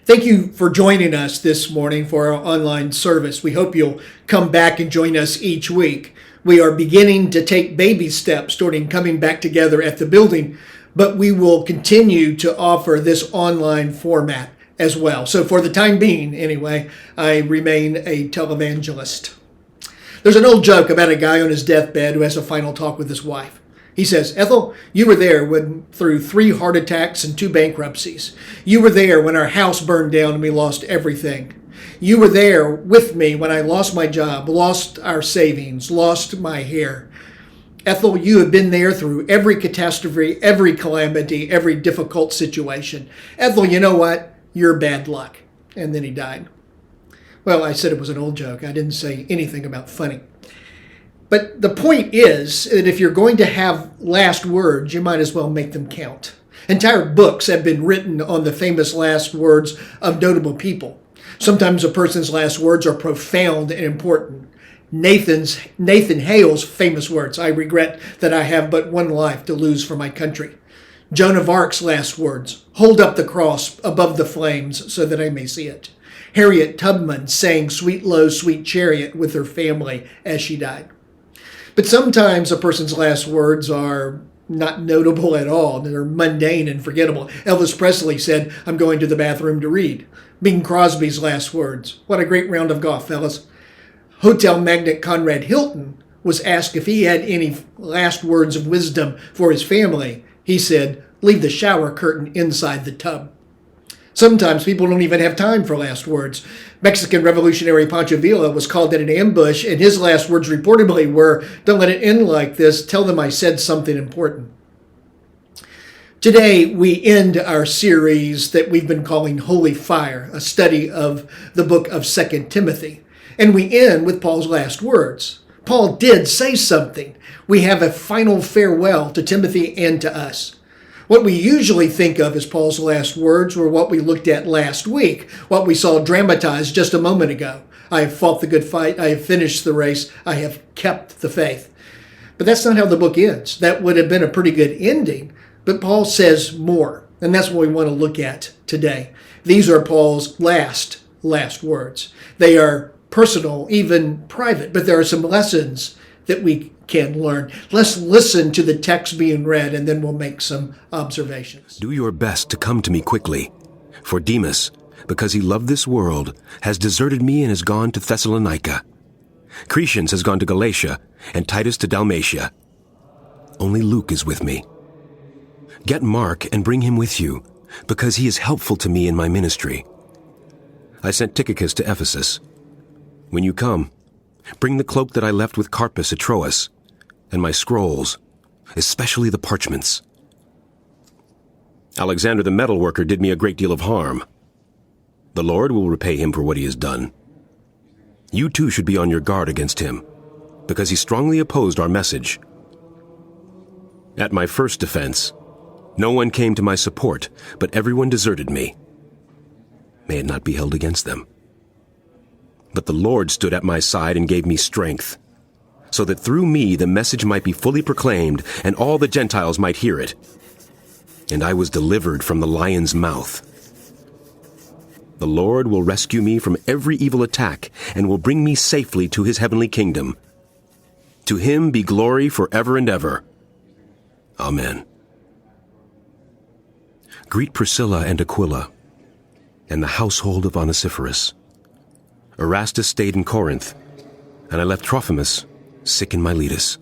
Thank you for joining us this morning for our online service. We hope you'll come back and join us each week. We are beginning to take baby steps toward coming back together at the building, but we will continue to offer this online format as well. So for the time being, anyway, I remain a televangelist. There's an old joke about a guy on his deathbed who has a final talk with his wife. He says, Ethel, you were there through 3 heart attacks and 2 bankruptcies. You were there when our house burned down and we lost everything. You were there with me when I lost my job, lost our savings, lost my hair. Ethel, you have been there through every catastrophe, every calamity, every difficult situation. Ethel, you know what? You're bad luck. And then he died. Well, I said it was an old joke. I didn't say anything about funny. But the point is that if you're going to have last words, you might as well make them count. Entire books have been written on the famous last words of notable people. Sometimes a person's last words are profound and important. Nathan Hale's famous words, I regret that I have but one life to lose for my country. Joan of Arc's last words, hold up the cross above the flames so that I may see it. Harriet Tubman sang Sweet Low, Sweet Chariot with her family as she died. But sometimes a person's last words are not notable at all. They're mundane and forgettable. Elvis Presley said, I'm going to the bathroom to read. Bing Crosby's last words. What a great round of golf, fellas. Hotel magnate Conrad Hilton was asked if he had any last words of wisdom for his family. He said, leave the shower curtain inside the tub. Sometimes people don't even have time for last words. Mexican revolutionary Pancho Villa was called in an ambush, and his last words reportedly were, don't let it end like this, tell them I said something important. Today, we end our series that we've been calling Holy Fire, a study of the book of 2 Timothy. And we end with Paul's last words. Paul did say something. We have a final farewell to Timothy and to us. What we usually think of as Paul's last words were what we looked at last week, what we saw dramatized just a moment ago. I have fought the good fight. I have finished the race. I have kept the faith. But that's not how the book ends. That would have been a pretty good ending. But Paul says more, and that's what we want to look at today. These are Paul's last words. They are personal, even private, but there are some lessons that we can learn. Let's listen to the text being read, and then we'll make some observations. Do your best to come to me quickly, for Demas, because he loved this world, has deserted me and has gone to Thessalonica. Crescens has gone to Galatia, and Titus to Dalmatia. Only Luke is with me. Get Mark and bring him with you, because he is helpful to me in my ministry. I sent Tychicus to Ephesus. When you come, bring the cloak that I left with Carpus at Troas, and my scrolls, especially the parchments. Alexander the metalworker did me a great deal of harm. The Lord will repay him for what he has done. You too should be on your guard against him, because he strongly opposed our message. At my first defense, no one came to my support, but everyone deserted me. May it not be held against them. But the Lord stood at my side and gave me strength, so that through me the message might be fully proclaimed and all the Gentiles might hear it. And I was delivered from the lion's mouth. The Lord will rescue me from every evil attack and will bring me safely to his heavenly kingdom. To him be glory forever and ever. Amen. Greet Priscilla and Aquila, and the household of Onesiphorus. Erastus stayed in Corinth, and I left Trophimus sick in Miletus.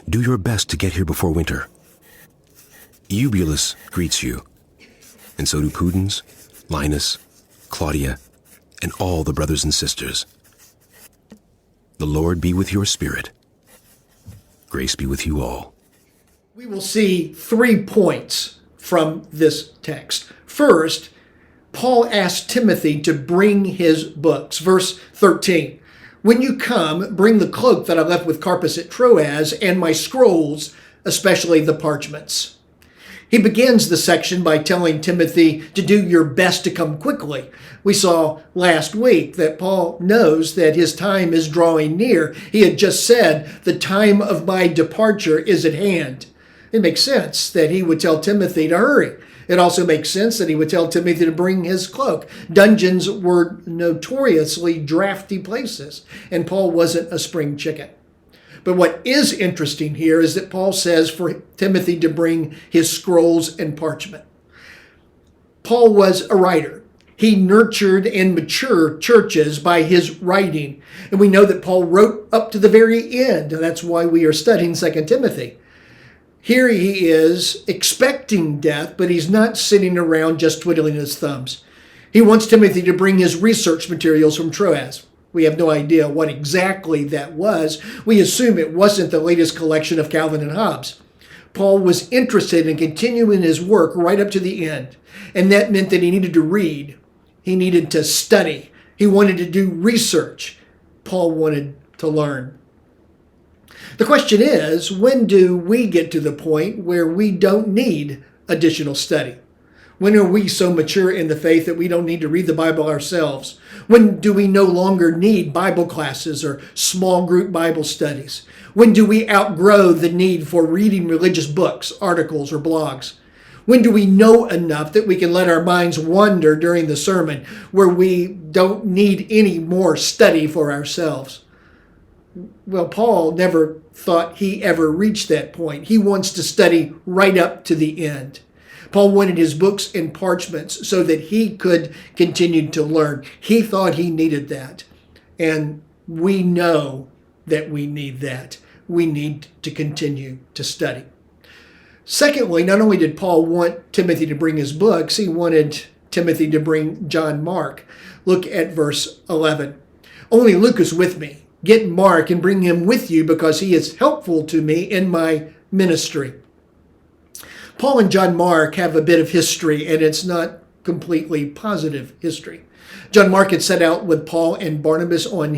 Do your best to get here before winter. Eubulus greets you, and so do Pudens, Linus, Claudia, and all the brothers and sisters. The Lord be with your spirit. Grace be with you all. We will see 3 points from this text. First, Paul asked Timothy to bring his books. Verse 13, when you come, bring the cloak that I left with Carpus at Troas and my scrolls, especially the parchments. He begins the section by telling Timothy to do your best to come quickly. We saw last week that Paul knows that his time is drawing near. He had just said, the time of my departure is at hand. It makes sense that he would tell Timothy to hurry. It also makes sense that he would tell Timothy to bring his cloak. Dungeons were notoriously drafty places, and Paul wasn't a spring chicken. But what is interesting here is that Paul says for Timothy to bring his scrolls and parchment. Paul was a writer. He nurtured and matured churches by his writing. And we know that Paul wrote up to the very end. And that's why we are studying 2 Timothy. Here he is expecting death, but he's not sitting around just twiddling his thumbs. He wants Timothy to bring his research materials from Troas. We have no idea what exactly that was. We assume it wasn't the latest collection of Calvin and Hobbes. Paul was interested in continuing his work right up to the end. And that meant that he needed to read. He needed to study. He wanted to do research. Paul wanted to learn. The question is, when do we get to the point where we don't need additional study? When are we so mature in the faith that we don't need to read the Bible ourselves? When do we no longer need Bible classes or small group Bible studies? When do we outgrow the need for reading religious books, articles, or blogs? When do we know enough that we can let our minds wander during the sermon where we don't need any more study for ourselves? Well, Paul never thought he ever reached that point. He wants to study right up to the end. Paul wanted his books and parchments so that he could continue to learn. He thought he needed that. And we know that we need that. We need to continue to study. Secondly, not only did Paul want Timothy to bring his books, he wanted Timothy to bring John Mark. Look at verse 11. Only Luke is with me. Get Mark and bring him with you because he is helpful to me in my ministry. Paul and John Mark have a bit of history, and it's not completely positive history. John Mark had set out with Paul and Barnabas on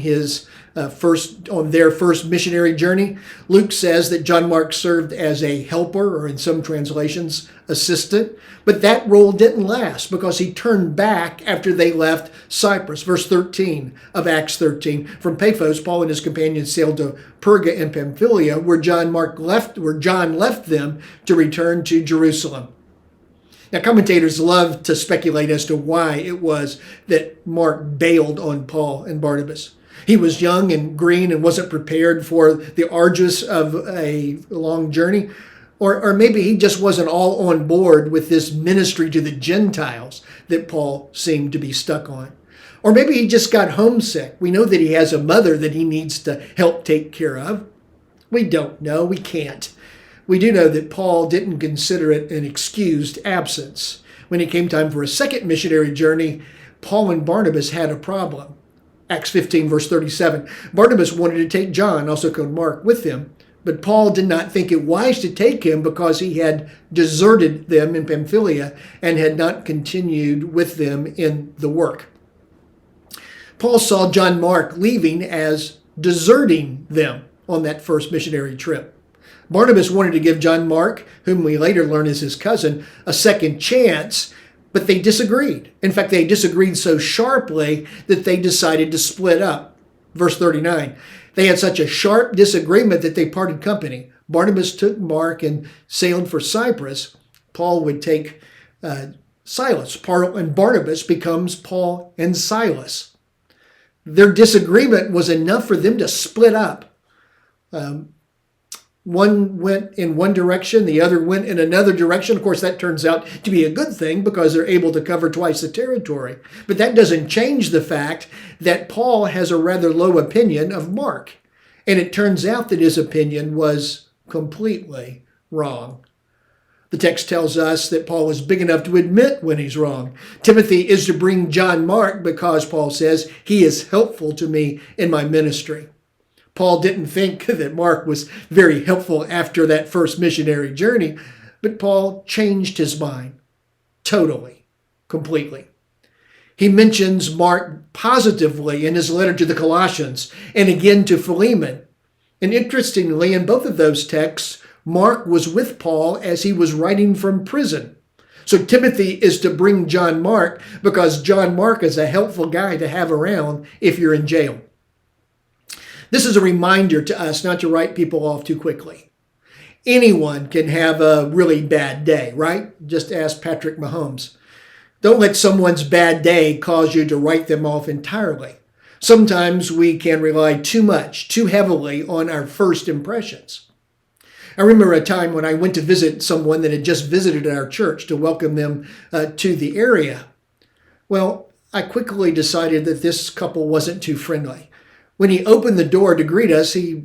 their first missionary journey. Luke says that John Mark served as a helper, or in some translations, assistant. But that role didn't last because he turned back after they left Cyprus. Verse 13 of Acts 13. From Paphos, Paul and his companions sailed to Perga and Pamphylia, where John left them to return to Jerusalem. Now, commentators love to speculate as to why it was that Mark bailed on Paul and Barnabas. He was young and green and wasn't prepared for the arduous of a long journey. Or maybe he just wasn't all on board with this ministry to the Gentiles that Paul seemed to be stuck on. Or maybe he just got homesick. We know that he has a mother that he needs to help take care of. We don't know. We can't. We do know that Paul didn't consider it an excused absence. When it came time for a second missionary journey, Paul and Barnabas had a problem. Acts 15, verse 37. Barnabas wanted to take John, also called Mark, with him, but Paul did not think it wise to take him because he had deserted them in Pamphylia and had not continued with them in the work. Paul saw John Mark leaving as deserting them on that first missionary trip. Barnabas wanted to give John Mark, whom we later learn is his cousin, a second chance, but they disagreed. In fact, they disagreed so sharply that they decided to split up. Verse 39, they had such a sharp disagreement that they parted company. Barnabas took Mark and sailed for Cyprus. Paul would take Silas. Paul and Barnabas becomes Paul and Silas. Their disagreement was enough for them to split up. One went in one direction, the other went in another direction. Of course, that turns out to be a good thing because they're able to cover twice the territory. But that doesn't change the fact that Paul has a rather low opinion of Mark. And it turns out that his opinion was completely wrong. The text tells us that Paul is big enough to admit when he's wrong. Timothy is to bring John Mark because, Paul says, he is helpful to me in my ministry. Paul didn't think that Mark was very helpful after that first missionary journey, but Paul changed his mind totally, completely. He mentions Mark positively in his letter to the Colossians and again to Philemon. And interestingly, in both of those texts, Mark was with Paul as he was writing from prison. So Timothy is to bring John Mark because John Mark is a helpful guy to have around if you're in jail. This is a reminder to us not to write people off too quickly. Anyone can have a really bad day, right? Just ask Patrick Mahomes. Don't let someone's bad day cause you to write them off entirely. Sometimes we can rely too much, too heavily on our first impressions. I remember a time when I went to visit someone that had just visited our church to welcome them to the area. Well, I quickly decided that this couple wasn't too friendly. When he opened the door to greet us, he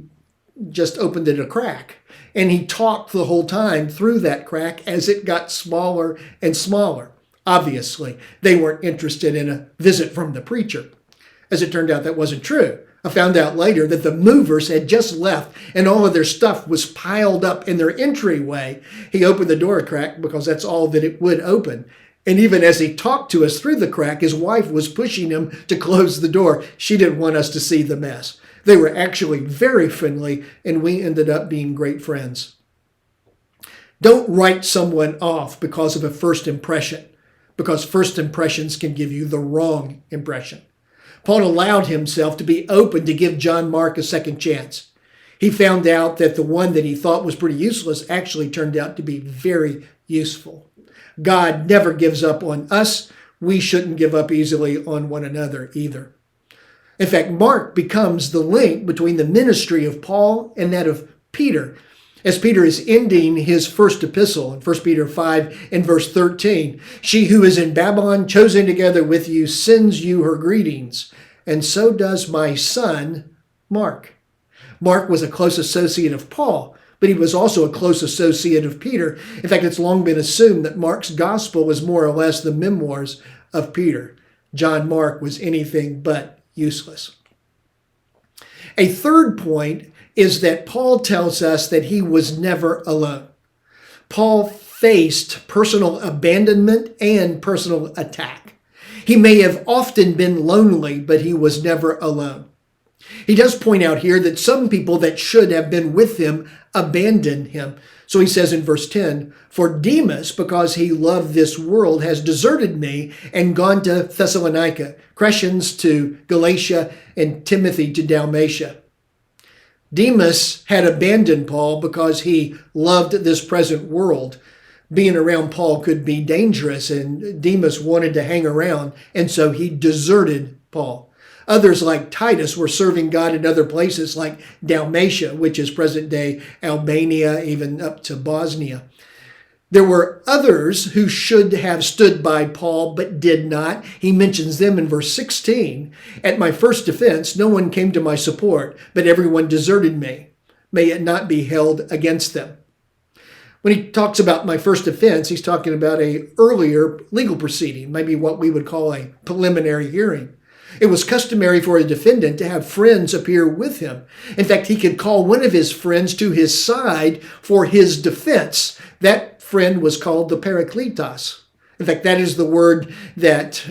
just opened it a crack. And he talked the whole time through that crack as it got smaller and smaller. Obviously, they weren't interested in a visit from the preacher. As it turned out, that wasn't true. I found out later that the movers had just left and all of their stuff was piled up in their entryway. He opened the door a crack because that's all that it would open. And even as he talked to us through the crack, his wife was pushing him to close the door. She didn't want us to see the mess. They were actually very friendly, and we ended up being great friends. Don't write someone off because of a first impression, because first impressions can give you the wrong impression. Paul allowed himself to be open to give John Mark a second chance. He found out that the one that he thought was pretty useless actually turned out to be very useful. God never gives up on us. We shouldn't give up easily on one another either. In fact, Mark becomes the link between the ministry of Paul and that of Peter. As Peter is ending his first epistle in 1 Peter 5 and verse 13, she who is in Babylon, chosen together with you, sends you her greetings, and so does my son, Mark. Mark was a close associate of Paul, but he was also a close associate of Peter. In fact, it's long been assumed that Mark's gospel was more or less the memoirs of Peter. John Mark was anything but useless. A third point is that Paul tells us that he was never alone. Paul faced personal abandonment and personal attack. He may have often been lonely, but he was never alone. He does point out here that some people that should have been with him abandoned him. So he says in verse 10, "For Demas, because he loved this world, has deserted me and gone to Thessalonica, Crescens to Galatia, and Timothy to Dalmatia." Demas had abandoned Paul because he loved this present world. Being around Paul could be dangerous, and Demas wanted to hang around, and so he deserted Paul. Others, like Titus, were serving God in other places like Dalmatia, which is present-day Albania, even up to Bosnia. There were others who should have stood by Paul but did not. He mentions them in verse 16. "At my first defense, no one came to my support, but everyone deserted me. May it not be held against them." When he talks about my first offense, he's talking about an earlier legal proceeding, maybe what we would call a preliminary hearing. It was customary for a defendant to have friends appear with him. In fact, he could call one of his friends to his side for his defense. That friend was called the Parakletos. In fact, that is the word that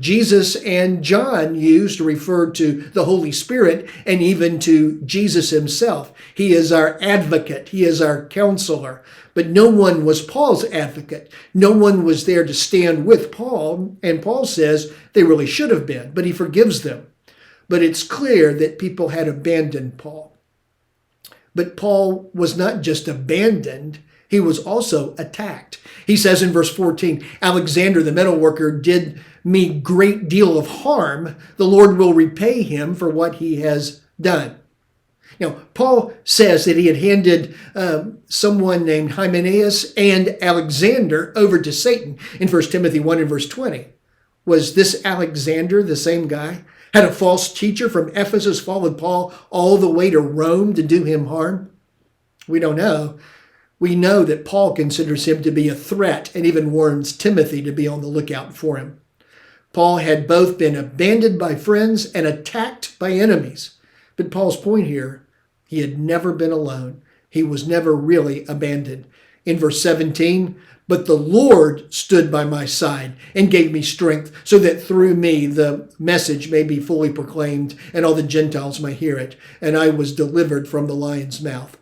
Jesus and John used to refer to the Holy Spirit and even to Jesus himself. He is our advocate. He is our counselor. But no one was Paul's advocate. No one was there to stand with Paul. And Paul says they really should have been, but he forgives them. But it's clear that people had abandoned Paul. But Paul was not just abandoned, he was also attacked. He says in verse 14, "Alexander the metalworker did me great deal of harm. The Lord will repay him for what he has done." Now, Paul says that he had handed someone named Hymenaeus and Alexander over to Satan in 1 Timothy 1 and verse 20. Was this Alexander the same guy? Had a false teacher from Ephesus followed Paul all the way to Rome to do him harm? We don't know. We know that Paul considers him to be a threat and even warns Timothy to be on the lookout for him. Paul had both been abandoned by friends and attacked by enemies. But Paul's point here, he had never been alone. He was never really abandoned. In verse 17, "But the Lord stood by my side and gave me strength so that through me the message may be fully proclaimed and all the Gentiles may hear it. And I was delivered from the lion's mouth."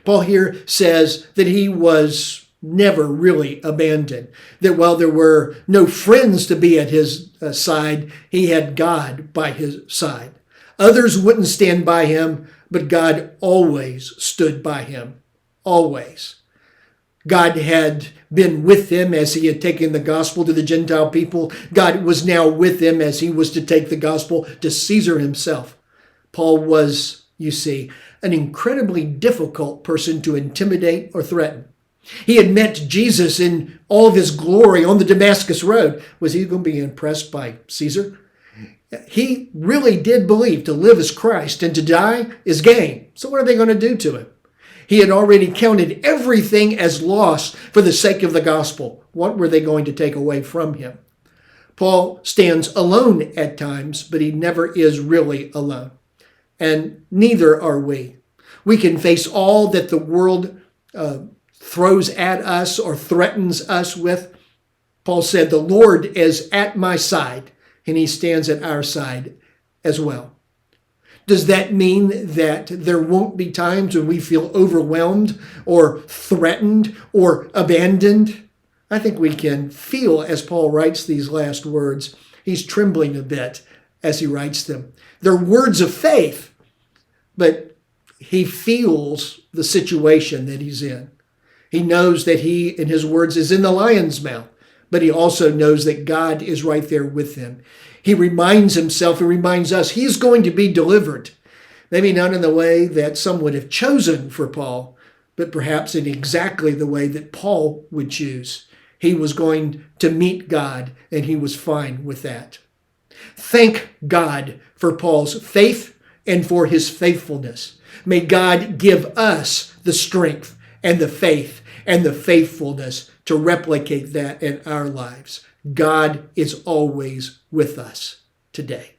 Paul here says that he was never really abandoned, that while there were no friends to be at his side, he had God by his side. Others wouldn't stand by him, but God always stood by him. always. God had been with him as he had taken the gospel to the Gentile people. God was now with him as he was to take the gospel to Caesar himself. Paul was, you see, an incredibly difficult person to intimidate or threaten. He had met Jesus in all of his glory on the Damascus Road. Was he going to be impressed by Caesar? He really did believe to live as Christ and to die is gain. So what are they going to do to him? He had already counted everything as loss for the sake of the gospel. What were they going to take away from him? Paul stands alone at times, but he never is really alone. And neither are we. We can face all that the world throws at us or threatens us with. Paul said, the Lord is at my side, and he stands at our side as well. Does that mean that there won't be times when we feel overwhelmed or threatened or abandoned? I think we can feel, as Paul writes these last words, he's trembling a bit as he writes them. They're words of faith, but he feels the situation that he's in. He knows that he, in his words, is in the lion's mouth, but he also knows that God is right there with him. He reminds himself, he reminds us, he's going to be delivered. Maybe not in the way that some would have chosen for Paul, but perhaps in exactly the way that Paul would choose. He was going to meet God, and he was fine with that. Thank God for Paul's faith and for his faithfulness. May God give us the strength and the faith and the faithfulness to replicate that in our lives. God is always with us today.